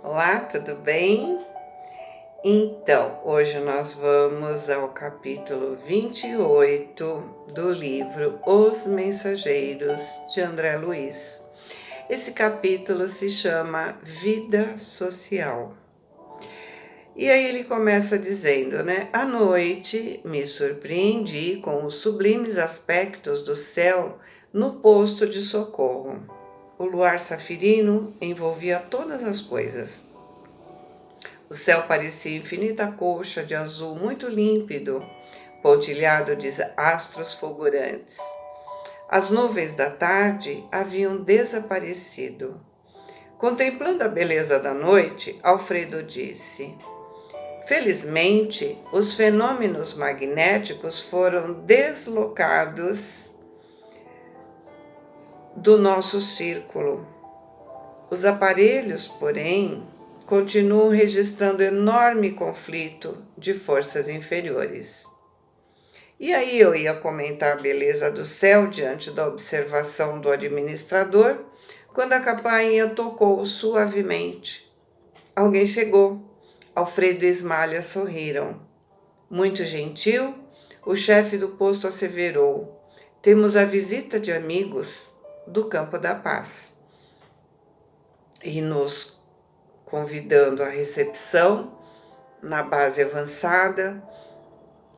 Olá, tudo bem? Então, hoje nós vamos ao capítulo 28 do livro Os Mensageiros, de André Luiz. Esse capítulo se chama Vida Social. E aí ele começa dizendo, né? À noite me surpreendi com os sublimes aspectos do céu no posto de socorro. O luar safirino envolvia todas as coisas. O céu parecia infinita colcha de azul muito límpido, pontilhado de astros fulgurantes. As nuvens da tarde haviam desaparecido. Contemplando a beleza da noite, Alfredo disse: felizmente, os fenômenos magnéticos foram deslocados do nosso círculo. Os aparelhos, porém, continuam registrando enorme conflito de forças inferiores. E aí eu ia comentar a beleza do céu diante da observação do administrador, quando a campainha tocou suavemente. Alguém chegou. Alfredo e Ismália sorriram. Muito gentil, o chefe do posto asseverou: temos a visita de amigos do Campo da Paz. E nos convidando à recepção na base avançada.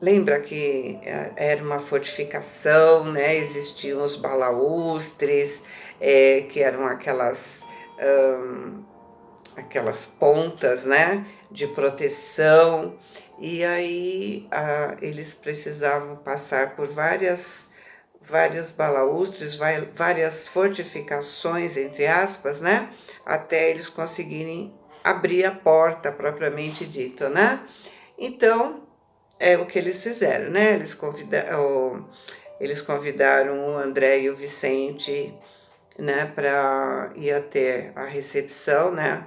Lembra que era uma fortificação, né? Existiam os balaústres, que eram aquelas pontas, né, de proteção, e aí eles precisavam passar por vários balaústres, várias fortificações, entre aspas, né, até eles conseguirem abrir a porta propriamente dita, né? Então, é o que eles fizeram, né? Eles convidaram o André e o Vicente, né, para ir até a recepção, né?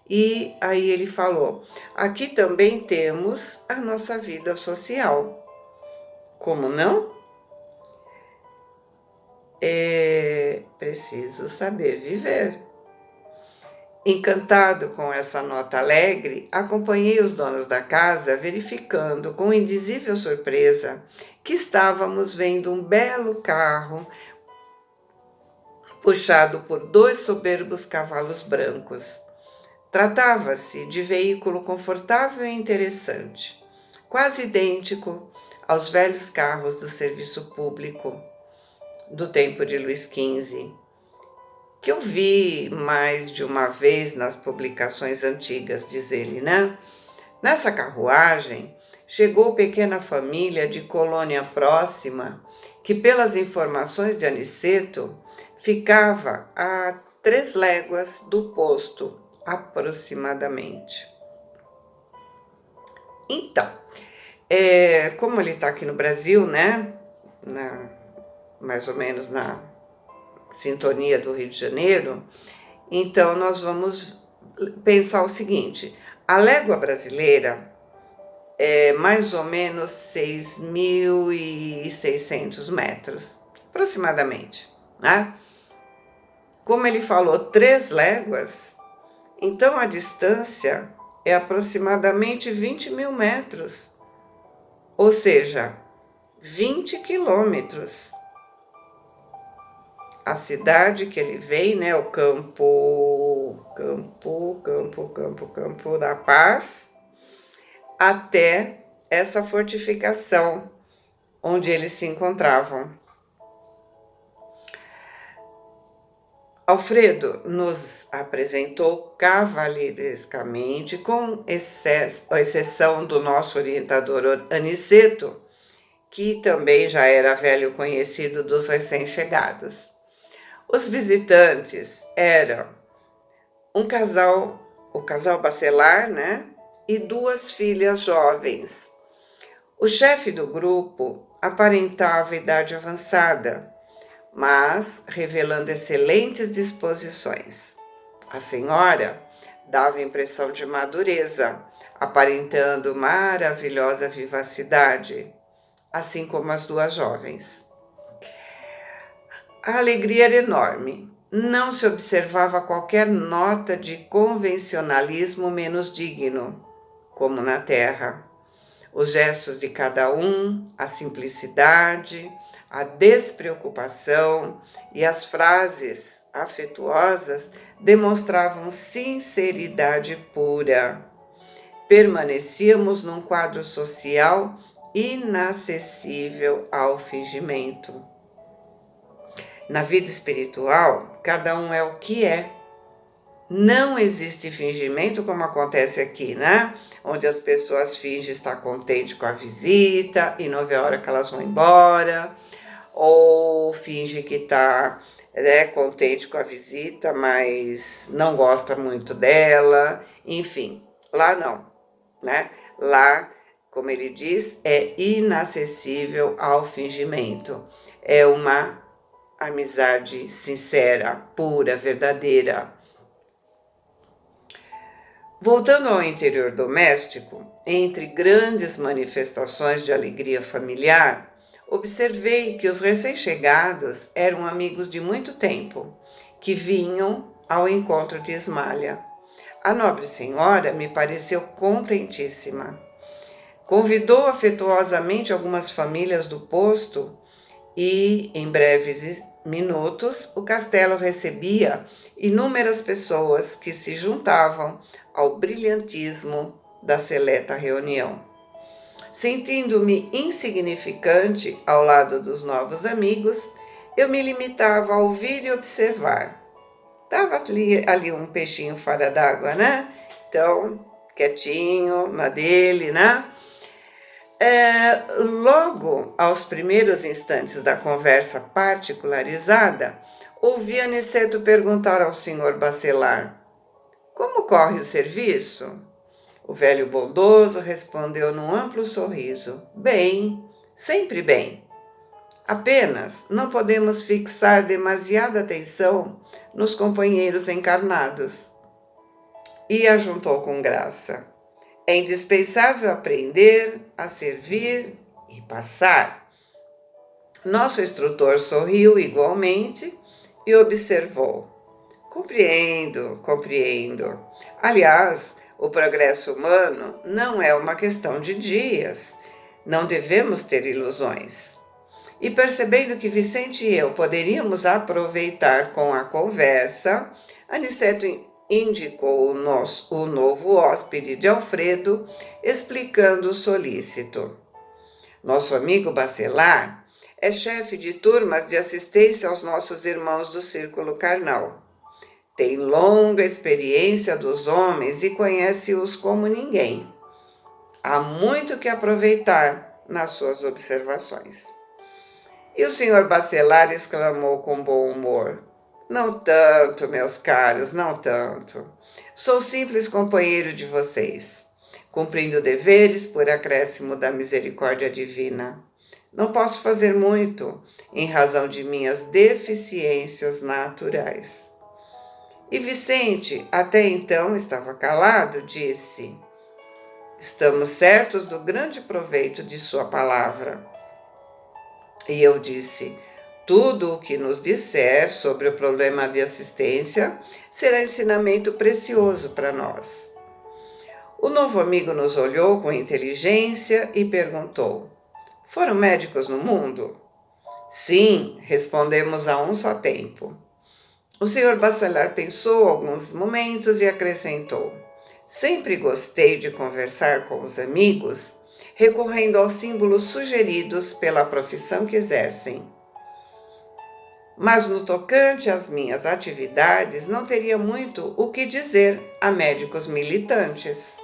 E aí ele falou: aqui também temos a nossa vida social. Como não? É preciso saber viver. Encantado com essa nota alegre, acompanhei os donos da casa, verificando com indizível surpresa que estávamos vendo um belo carro puxado por 2 soberbos cavalos brancos. Tratava-se de veículo confortável e interessante, quase idêntico aos velhos carros do serviço público do tempo de Luís XV, que eu vi mais de uma vez nas publicações antigas, diz ele, né? Nessa carruagem chegou pequena família de colônia próxima, que pelas informações de Aniceto, ficava a 3 léguas do posto, aproximadamente. Então, como ele está aqui no Brasil, né? Mais ou menos na sintonia do Rio de Janeiro, então nós vamos pensar o seguinte: a légua brasileira é mais ou menos 6.600 metros, aproximadamente, né? Como ele falou 3 léguas, então a distância é aproximadamente 20.000 metros, ou seja, 20 quilômetros. A cidade que ele veio, né, o Campo da Paz, até essa fortificação onde eles se encontravam. Alfredo nos apresentou cavalheirescamente, com exceção do nosso orientador Aniceto, que também já era velho conhecido dos recém-chegados. Os visitantes eram o casal Bacelar, né? E 2 filhas jovens. O chefe do grupo aparentava idade avançada, mas revelando excelentes disposições. A senhora dava impressão de madureza, aparentando maravilhosa vivacidade, assim como as 2 jovens. A alegria era enorme. não se observava qualquer nota de convencionalismo menos digno, como na terra. Os gestos de cada um, a simplicidade, a despreocupação e as frases afetuosas demonstravam sinceridade pura. Permanecíamos num quadro social inacessível ao fingimento. Na vida espiritual, cada um é o que é. Não existe fingimento como acontece aqui, né? Onde as pessoas fingem estar contente com a visita e não vê a hora que elas vão embora, ou finge que está, né, contente com a visita, mas não gosta muito dela. Enfim, lá não, né? Lá, como ele diz, é inacessível ao fingimento. É uma amizade sincera, pura, verdadeira. Voltando ao interior doméstico, entre grandes manifestações de alegria familiar, observei que os recém-chegados eram amigos de muito tempo, que vinham ao encontro de Ismália. A nobre senhora me pareceu contentíssima. Convidou afetuosamente algumas famílias do posto e, em breves minutos, o castelo recebia inúmeras pessoas que se juntavam ao brilhantismo da seleta reunião. Sentindo-me insignificante ao lado dos novos amigos, eu me limitava a ouvir e observar. Estava ali um peixinho fora d'água, né? Então, quietinho, na dele, né? Logo aos primeiros instantes da conversa particularizada, ouvi Aniceto perguntar ao senhor Bacelar: como corre o serviço? O velho bondoso respondeu num amplo sorriso: bem, sempre bem. Apenas não podemos fixar demasiada atenção nos companheiros encarnados. E ajuntou com graça: é indispensável aprender a servir e passar. Nosso instrutor sorriu igualmente e observou: compreendo, compreendo. Aliás, o progresso humano não é uma questão de dias. Não devemos ter ilusões. E percebendo que Vicente e eu poderíamos aproveitar com a conversa, Aniceto indicou o novo hóspede de Alfredo, explicando solícito: nosso amigo Bacelar é chefe de turmas de assistência aos nossos irmãos do círculo carnal. Tem longa experiência dos homens e conhece-os como ninguém. Há muito que aproveitar nas suas observações. E o senhor Bacelar exclamou com bom humor: não tanto, meus caros, não tanto. Sou simples companheiro de vocês, cumprindo deveres por acréscimo da misericórdia divina. Não posso fazer muito, em razão de minhas deficiências naturais. E Vicente, até então estava calado, disse: estamos certos do grande proveito de sua palavra. E eu disse: tudo o que nos disser sobre o problema de assistência será ensinamento precioso para nós. O novo amigo nos olhou com inteligência e perguntou: foram médicos no mundo? Sim, respondemos a um só tempo. O senhor Bacelar pensou alguns momentos e acrescentou: sempre gostei de conversar com os amigos, recorrendo aos símbolos sugeridos pela profissão que exercem. Mas no tocante às minhas atividades, não teria muito o que dizer a médicos militantes.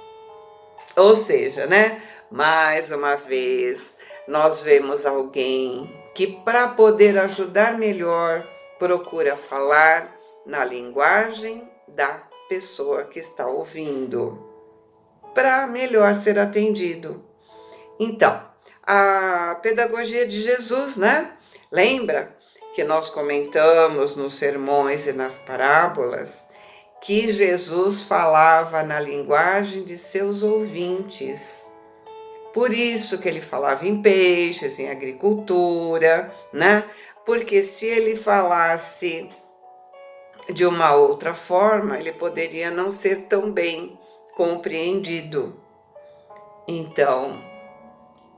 Ou seja, né? Mais uma vez, nós vemos alguém que, para poder ajudar melhor, procura falar na linguagem da pessoa que está ouvindo, para melhor ser atendido. Então, a pedagogia de Jesus, né? Lembra que nós comentamos nos sermões e nas parábolas que Jesus falava na linguagem de seus ouvintes. Por isso que ele falava em peixes, em agricultura, né? Porque se ele falasse de uma outra forma, ele poderia não ser tão bem compreendido. Então,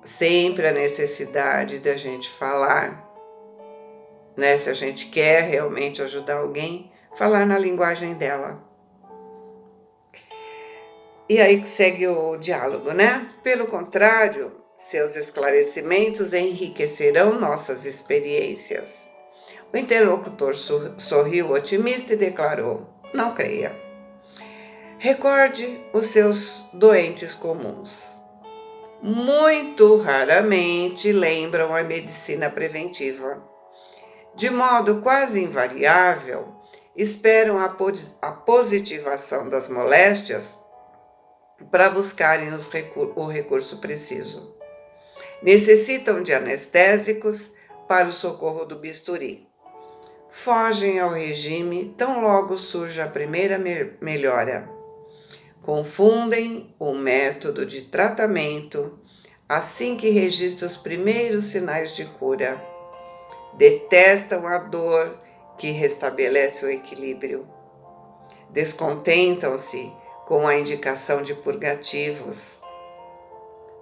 sempre a necessidade da gente falar, né? Se a gente quer realmente ajudar alguém, falar na linguagem dela. E aí segue o diálogo, né? Pelo contrário, seus esclarecimentos enriquecerão nossas experiências. O interlocutor sorriu otimista e declarou: não creia. Recorde os seus doentes comuns. Muito raramente lembram a medicina preventiva. De modo quase invariável, esperam a positivação das moléstias para buscarem o recurso preciso. Necessitam de anestésicos para o socorro do bisturi. Fogem ao regime tão logo surge a primeira melhora. Confundem o método de tratamento assim que registram os primeiros sinais de cura. Detestam a dor que restabelece o equilíbrio. Descontentam-se com a indicação de purgativos.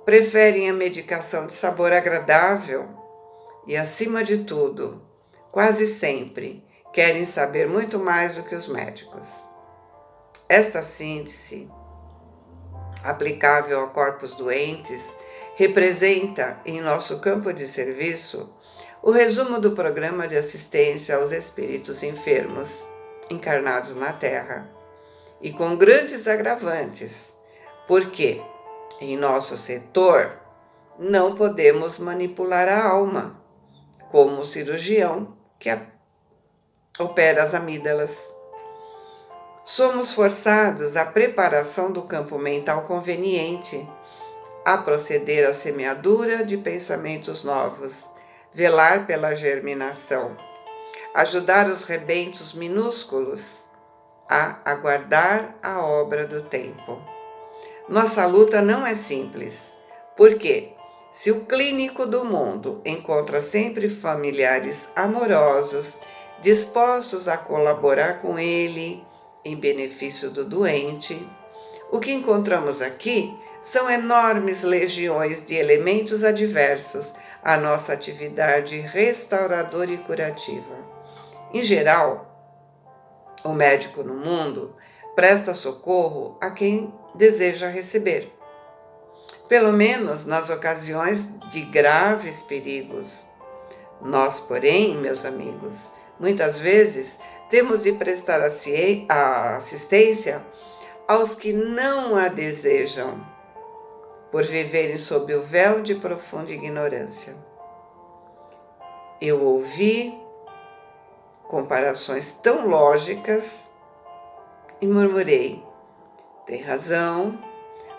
Preferem a medicação de sabor agradável e, acima de tudo, quase sempre querem saber muito mais do que os médicos. Esta síntese, aplicável a corpos doentes, representa, em nosso campo de serviço, o resumo do programa de assistência aos espíritos enfermos encarnados na Terra, e com grandes agravantes, porque, em nosso setor, não podemos manipular a alma, como o cirurgião que opera as amígdalas. Somos forçados à preparação do campo mental conveniente, a proceder à semeadura de pensamentos novos, velar pela germinação, ajudar os rebentos minúsculos a aguardar a obra do tempo. Nossa luta não é simples, porque se o clínico do mundo encontra sempre familiares amorosos, dispostos a colaborar com ele em benefício do doente, o que encontramos aqui são enormes legiões de elementos adversos à nossa atividade restauradora e curativa. Em geral, o médico no mundo presta socorro a quem deseja receber, pelo menos nas ocasiões de graves perigos. Nós, porém, meus amigos, muitas vezes temos de prestar a assistência aos que não a desejam, por viverem sob o véu de profunda ignorância. Eu ouvi comparações tão lógicas e murmurei: tem razão,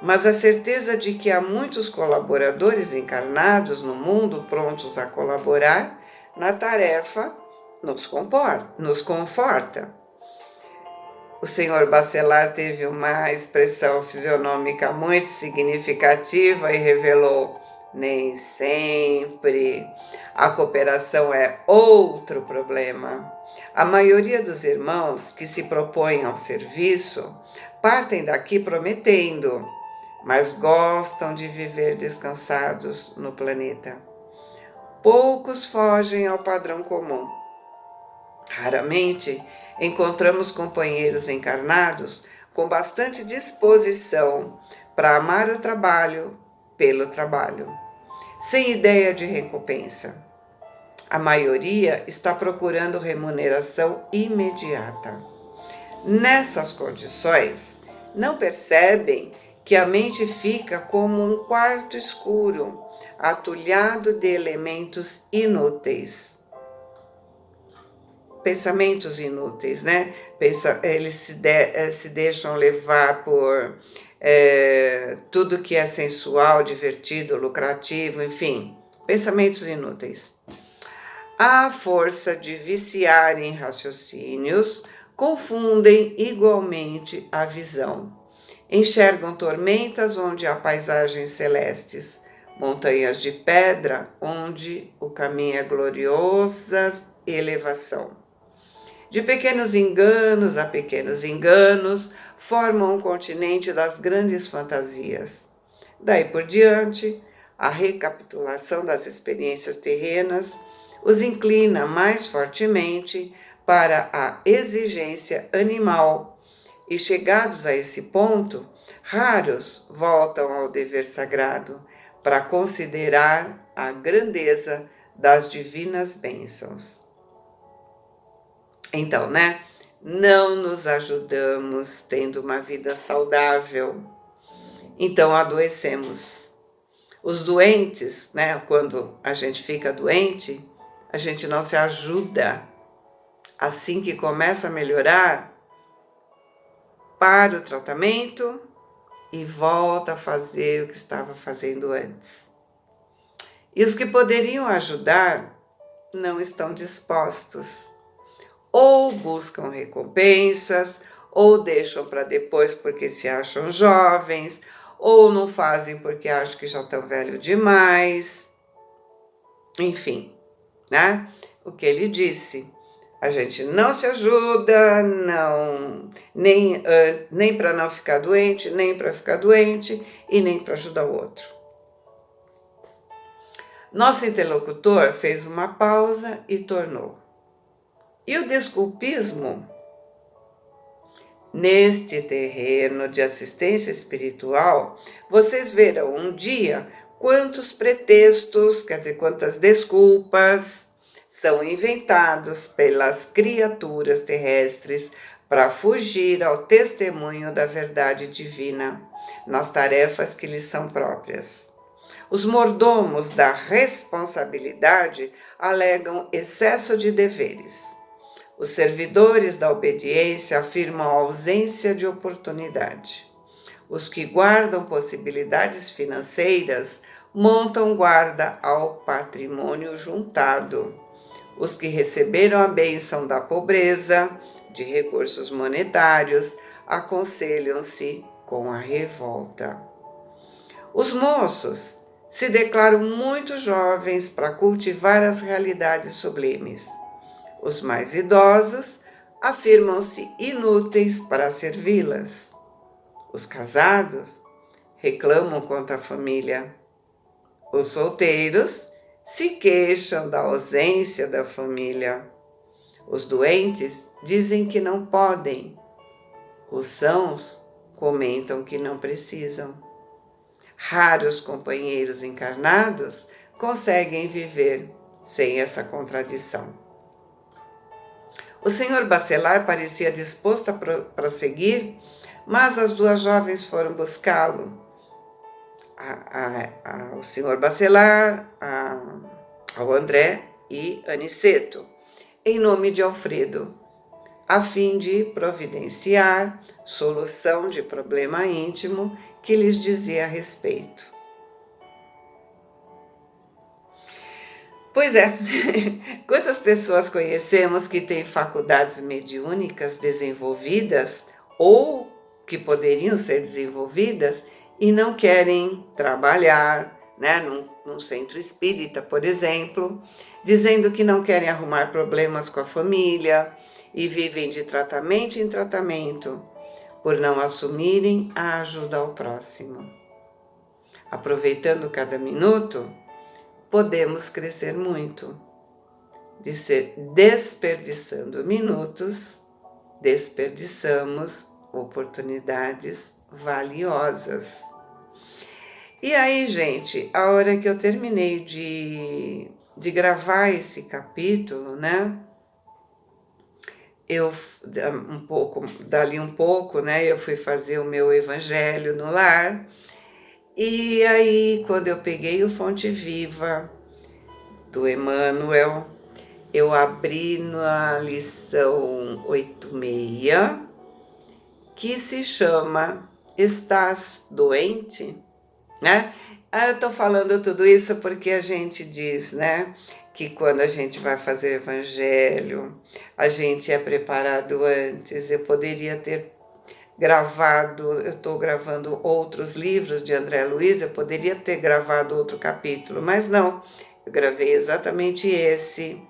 mas a certeza de que há muitos colaboradores encarnados no mundo prontos a colaborar na tarefa nos conforta. O senhor Bacelar teve uma expressão fisionômica muito significativa e revelou: nem sempre. A cooperação é outro problema. A maioria dos irmãos que se propõem ao serviço partem daqui prometendo, mas gostam de viver descansados no planeta. Poucos fogem ao padrão comum. Raramente encontramos companheiros encarnados com bastante disposição para amar o trabalho pelo trabalho, sem ideia de recompensa. A maioria está procurando remuneração imediata. Nessas condições, não percebem que a mente fica como um quarto escuro, atulhado de elementos inúteis. Pensamentos inúteis, né? Eles se deixam levar por tudo que é sensual, divertido, lucrativo, enfim, pensamentos inúteis. À força de viciar em raciocínios, confundem igualmente a visão. Enxergam tormentas onde há paisagens celestes, montanhas de pedra onde o caminho é gloriosa elevação. De pequenos enganos a pequenos enganos, formam um continente das grandes fantasias. Daí por diante, a recapitulação das experiências terrenas os inclina mais fortemente para a exigência animal, e chegados a esse ponto, raros voltam ao dever sagrado para considerar a grandeza das divinas bênçãos. Então, né? Não nos ajudamos tendo uma vida saudável, então adoecemos. Os doentes, né? Quando a gente fica doente, a gente não se ajuda. Assim que começa a melhorar, para o tratamento e volta a fazer o que estava fazendo antes. E os que poderiam ajudar não estão dispostos. Ou buscam recompensas, ou deixam para depois porque se acham jovens, ou não fazem porque acham que já estão velhos demais. Enfim, né? O que ele disse, a gente não se ajuda, nem para não ficar doente, nem para ficar doente e nem para ajudar o outro. Nosso interlocutor fez uma pausa e tornou. E o desculpismo? Neste terreno de assistência espiritual, vocês verão um dia quantos pretextos, quer dizer, quantas desculpas são inventados pelas criaturas terrestres para fugir ao testemunho da verdade divina nas tarefas que lhes são próprias. Os mordomos da responsabilidade alegam excesso de deveres. Os servidores da obediência afirmam a ausência de oportunidade. Os que guardam possibilidades financeiras montam guarda ao patrimônio juntado. Os que receberam a bênção da pobreza, de recursos monetários, aconselham-se com a revolta. Os moços se declaram muito jovens para cultivar as realidades sublimes. Os mais idosos afirmam-se inúteis para servi-las. Os casados reclamam contra a família. Os solteiros se queixam da ausência da família. Os doentes dizem que não podem. Os sãos comentam que não precisam. Raros companheiros encarnados conseguem viver sem essa contradição. O senhor Bacelar parecia disposto a prosseguir, mas as duas jovens foram buscá-lo. O senhor Bacelar, ao André e Aniceto, em nome de Alfredo, a fim de providenciar solução de problema íntimo que lhes dizia a respeito. Pois é, quantas pessoas conhecemos que têm faculdades mediúnicas desenvolvidas ou que poderiam ser desenvolvidas e não querem trabalhar, né, num centro espírita, por exemplo, dizendo que não querem arrumar problemas com a família e vivem de tratamento em tratamento por não assumirem a ajuda ao próximo. Aproveitando cada minuto, podemos crescer muito. De ser desperdiçando minutos, desperdiçamos oportunidades valiosas. E aí, gente, a hora que eu terminei de gravar esse capítulo, né? Eu, dali um pouco, né? Eu fui fazer o meu evangelho no lar. E aí, quando eu peguei o Fonte Viva do Emmanuel, eu abri na lição 86, que se chama Estás Doente? Né? Eu estou falando tudo isso porque a gente diz, né, que quando a gente vai fazer o evangelho, a gente é preparado antes. Eu poderia ter gravado, eu estou gravando outros livros de André Luiz, eu poderia ter gravado outro capítulo, mas não, eu gravei exatamente esse,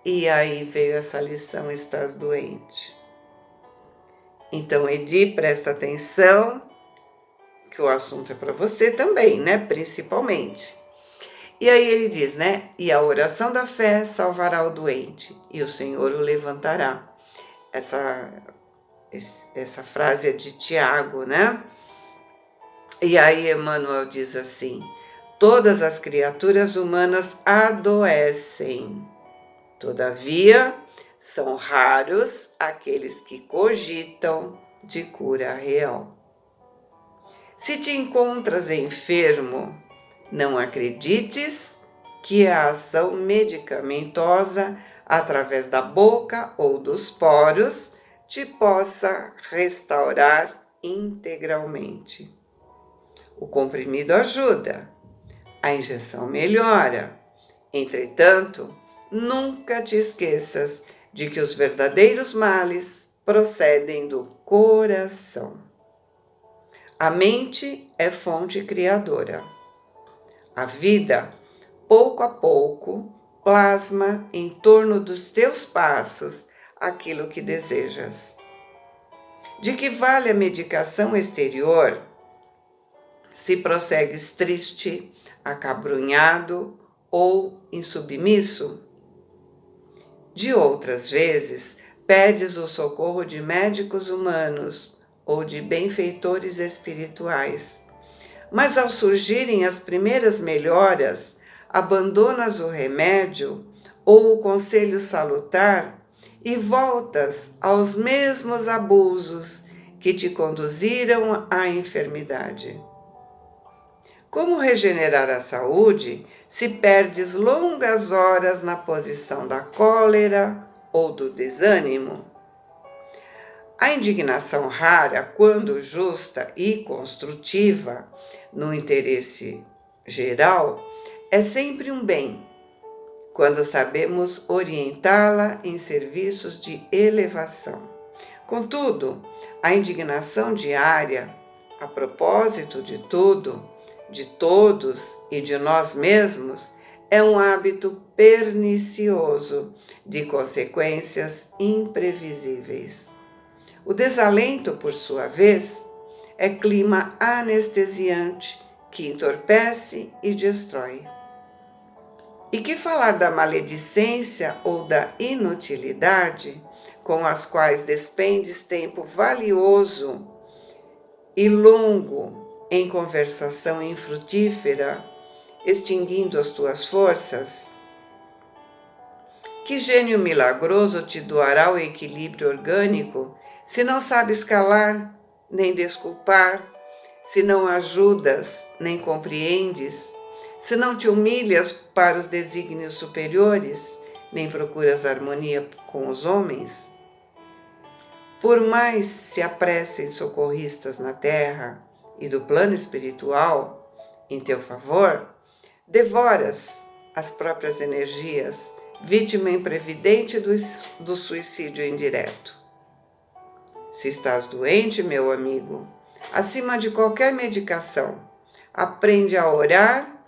E aí veio essa lição: estás doente. Então, Edi, presta atenção, que o assunto é para você também, né? Principalmente. E aí ele diz, né? E a oração da fé salvará o doente, e o Senhor o levantará. Essa frase é de Tiago, né? E aí Emmanuel diz assim: todas as criaturas humanas adoecem. Todavia, são raros aqueles que cogitam de cura real. Se te encontras enfermo, não acredites que a ação medicamentosa através da boca ou dos poros te possa restaurar integralmente. O comprimido ajuda, a injeção melhora. Entretanto, nunca te esqueças de que os verdadeiros males procedem do coração. A mente é fonte criadora. A vida, pouco a pouco, plasma em torno dos teus passos aquilo que desejas. De que vale a medicação exterior se prossegues triste, acabrunhado ou insubmisso? De outras vezes, pedes o socorro de médicos humanos ou de benfeitores espirituais. Mas ao surgirem as primeiras melhoras, abandonas o remédio ou o conselho salutar e voltas aos mesmos abusos que te conduziram à enfermidade. Como regenerar a saúde se perdes longas horas na posição da cólera ou do desânimo? A indignação rara, quando justa e construtiva, no interesse geral, é sempre um bem, quando sabemos orientá-la em serviços de elevação. Contudo, a indignação diária, a propósito de tudo, de todos e de nós mesmos, é um hábito pernicioso de consequências imprevisíveis. O desalento, por sua vez, é clima anestesiante que entorpece e destrói. E que falar da maledicência ou da inutilidade, com as quais despendes tempo valioso e longo em conversação infrutífera, extinguindo as tuas forças? Que gênio milagroso te doará o equilíbrio orgânico se não sabes calar, nem desculpar, se não ajudas, nem compreendes, se não te humilhas para os desígnios superiores, nem procuras harmonia com os homens? Por mais se apressem socorristas na terra e do plano espiritual em teu favor, devoras as próprias energias, vítima imprevidente do suicídio indireto. Se estás doente, meu amigo, acima de qualquer medicação, aprende a orar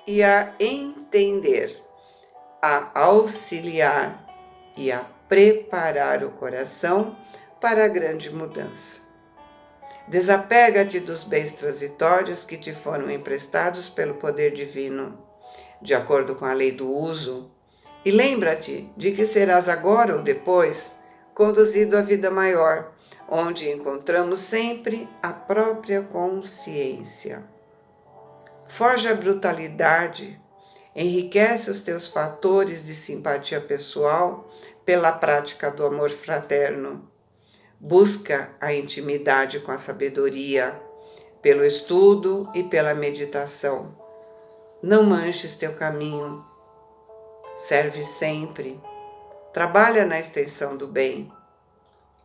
e a entender, a auxiliar e a preparar o coração para a grande mudança. Desapega-te dos bens transitórios que te foram emprestados pelo poder divino, de acordo com a lei do uso, e lembra-te de que serás agora ou depois conduzido à vida maior, onde encontramos sempre a própria consciência. Foge à brutalidade, enriquece os teus fatores de simpatia pessoal pela prática do amor fraterno. Busca a intimidade com a sabedoria, pelo estudo e pela meditação. Não manches teu caminho. Serve sempre. Trabalha na extensão do bem.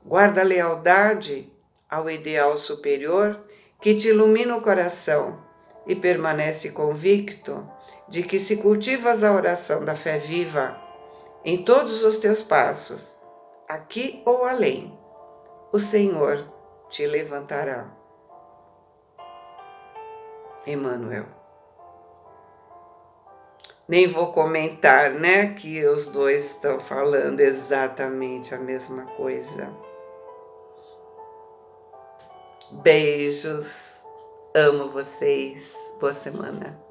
Guarda a lealdade ao ideal superior que te ilumina o coração e permanece convicto de que se cultivas a oração da fé viva em todos os teus passos, aqui ou além, o Senhor te levantará. Emmanuel. Nem vou comentar, né, que os dois estão falando exatamente a mesma coisa. Beijos, amo vocês, boa semana.